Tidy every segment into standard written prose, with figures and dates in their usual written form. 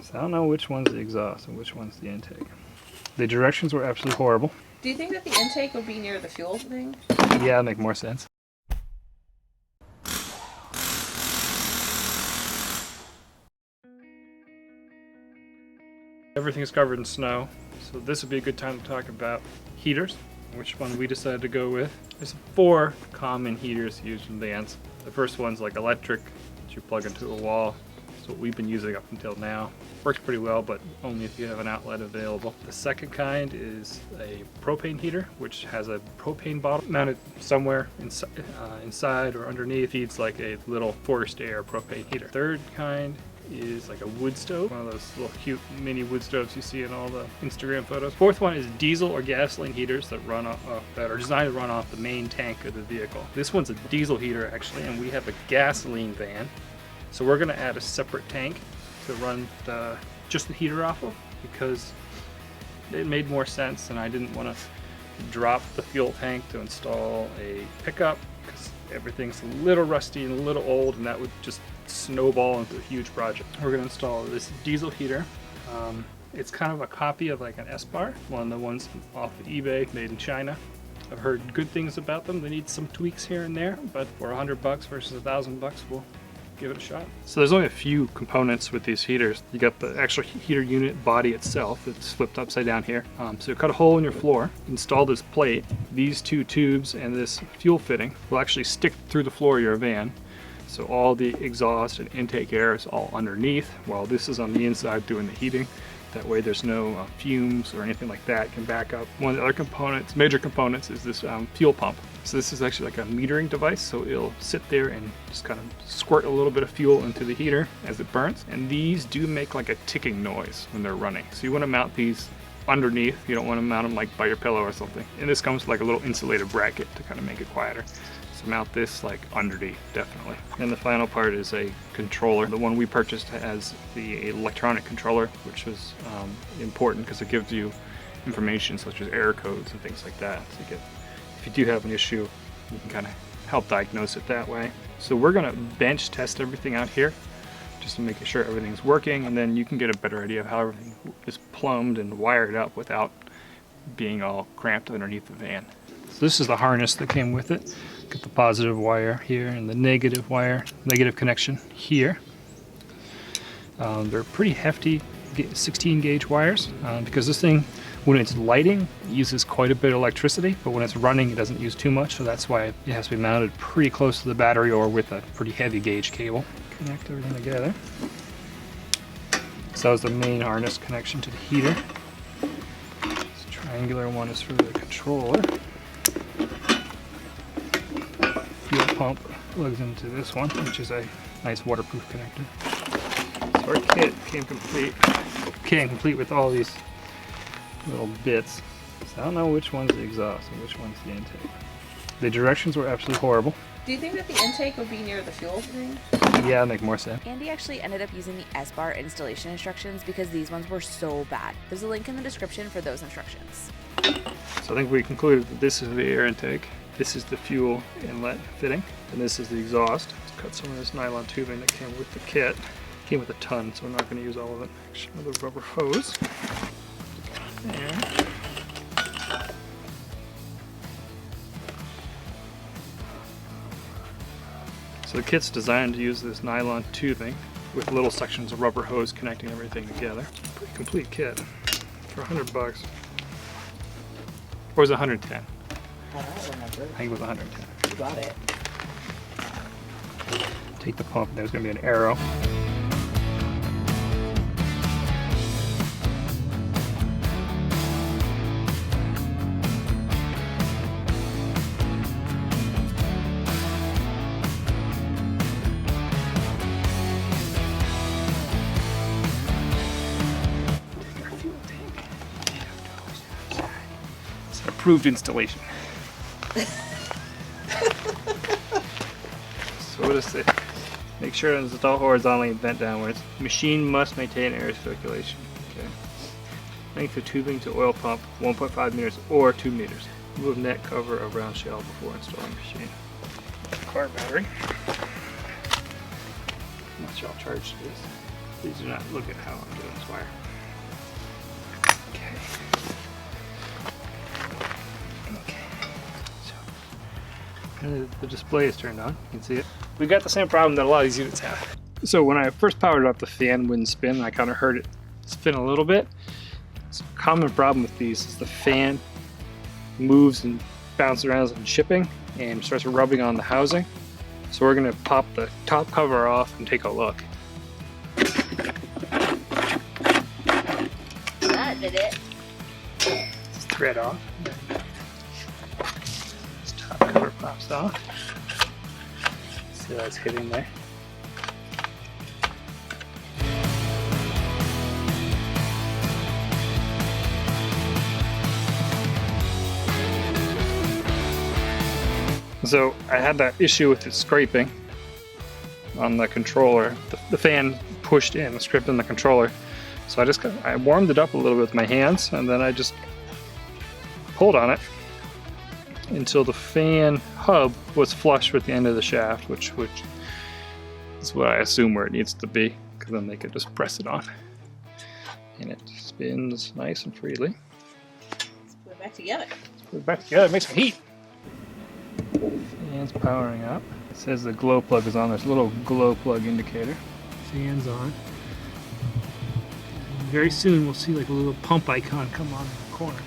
So I don't know which one's the exhaust and which one's the intake. The directions were absolutely horrible. Do you think that the intake would be near the fuel thing? Yeah, it'd make more sense. Everything's covered in snow, so this would be a good time to talk about heaters, which one we decided to go with. There's 4 common heaters used in vans. The first one's like electric, that you plug into a wall. That's what we've been using up until now. Works pretty well, but only if you have an outlet available. The second kind is a propane heater, which has a propane bottle mounted somewhere inside or underneath. Feeds like a little forced air propane heater. Third kind is like a wood stove, one of those little cute mini wood stoves you see in all the Instagram photos. Fourth one is diesel or gasoline heaters that are designed to run off the main tank of the vehicle. This one's a diesel heater actually, and we have a gasoline van, so we're going to add a separate tank to run just the heater off of, because it made more sense, and I didn't want to drop the fuel tank to install a pickup because everything's a little rusty and a little old, and that would just snowball into a huge project. We're going to install this diesel heater. It's kind of a copy of like an Esbar, one of the ones off of eBay, made in China. I've heard good things about them. They need some tweaks here and there, but for $100 versus $1,000, we'll give it a shot. So there's only a few components with these heaters. You got the actual heater unit body itself. It's flipped upside down here. So you cut a hole in your floor, install this plate. These 2 tubes and this fuel fitting will actually stick through the floor of your van. So all the exhaust and intake air is all underneath, while this is on the inside doing the heating. That way there's no fumes or anything like that can back up. One of the other components, major components, is this fuel pump. So this is actually like a metering device, so it'll sit there and just kind of squirt a little bit of fuel into the heater as it burns. And these do make like a ticking noise when they're running. So you want to mount these underneath. You don't want to mount them like by your pillow or something. And this comes with like a little insulated bracket to kind of make it quieter. So mount this like underneath, definitely. And the final part is a controller. The one we purchased has the electronic controller, which was important because it gives you information such as error codes and things like that. So you get, if you do have an issue, you can kind of help diagnose it that way. So we're gonna bench test everything out here just to make sure everything's working, and then you can get a better idea of how everything is plumbed and wired up without being all cramped underneath the van. So this is the harness that came with it. Got the positive wire here and the negative wire, negative connection here. They're pretty hefty 16 gauge wires because this thing, when it's lighting, it uses quite a bit of electricity, but when it's running it doesn't use too much, so that's why it has to be mounted pretty close to the battery or with a pretty heavy gauge cable. Connect everything together. So that was the main harness connection to the heater. This triangular one is for the controller. Fuel pump plugs into this one, which is a nice waterproof connector. So our kit came complete with all these little bits. So I don't know which one's the exhaust and which one's the intake. The directions were absolutely horrible. Do you think that the intake would be near the fuel thing? Yeah, it'd make more sense. Andy actually ended up using the Esbar installation instructions because these ones were so bad. There's a link in the description for those instructions. So I think we concluded that this is the air intake, this is the fuel inlet fitting, and this is the exhaust. Let's cut some of this nylon tubing that came with the kit. It came with a ton, so we're not going to use all of it. Another rubber hose. And so the kit's designed to use this nylon tubing with little sections of rubber hose connecting everything together. Pretty complete kit for $100. Or was it 110? I don't remember. I think it was 110. You got it. Take the pump, there's going to be an arrow. It's an approved installation. So what does it say? Make sure to install horizontally and bent downwards. Machine must maintain air circulation. Okay. Length of tubing to oil pump 1.5 meters or 2 meters. Remove net cover of round shell before installing machine. Car battery. How much y'all charge this? Please do not look at how I'm doing this wire. Okay. So, the display is turned on. You can see it. We got the same problem that a lot of these units have. So when I first powered up, the fan wouldn't spin. I kind of heard it spin a little bit. So a common problem with these is the fan moves and bounces around in shipping and starts rubbing on the housing. So we're gonna pop the top cover off and take a look. That did it. Just thread off. This top cover pops off. See how it's hitting there. So I had that issue with it scraping on the controller. The fan pushed in, scraped in the controller. So I warmed it up a little bit with my hands, and then I just pulled on it until the fan hub was flush with the end of the shaft, which is what I assume where it needs to be, because then they could just press it on. And it spins nice and freely. Let's put it back together. Put it back together, make some heat. Fan's powering up. It says the glow plug is on. There's a little glow plug indicator. Fan's on. And very soon we'll see like a little pump icon come on in the corner.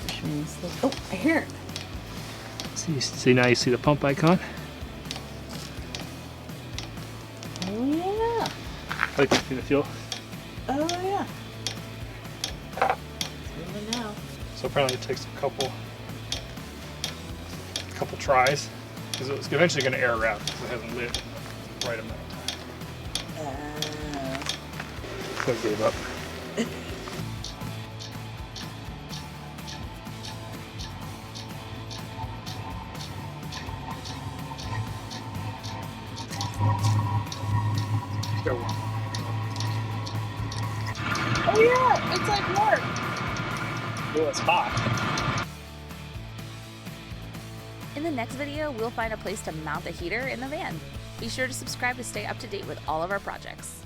Which means that, oh, I hear it. See now you see the pump icon? Oh yeah. I like to see the fuel. Oh yeah. It's moving now. So apparently it takes a couple tries, because it's eventually going to air out because it hasn't lit the right amount of time. So I gave up. Got one. Oh yeah, it's like work. Oh, it's hot. In the next video, we'll find a place to mount the heater in the van. Be sure to subscribe to stay up to date with all of our projects.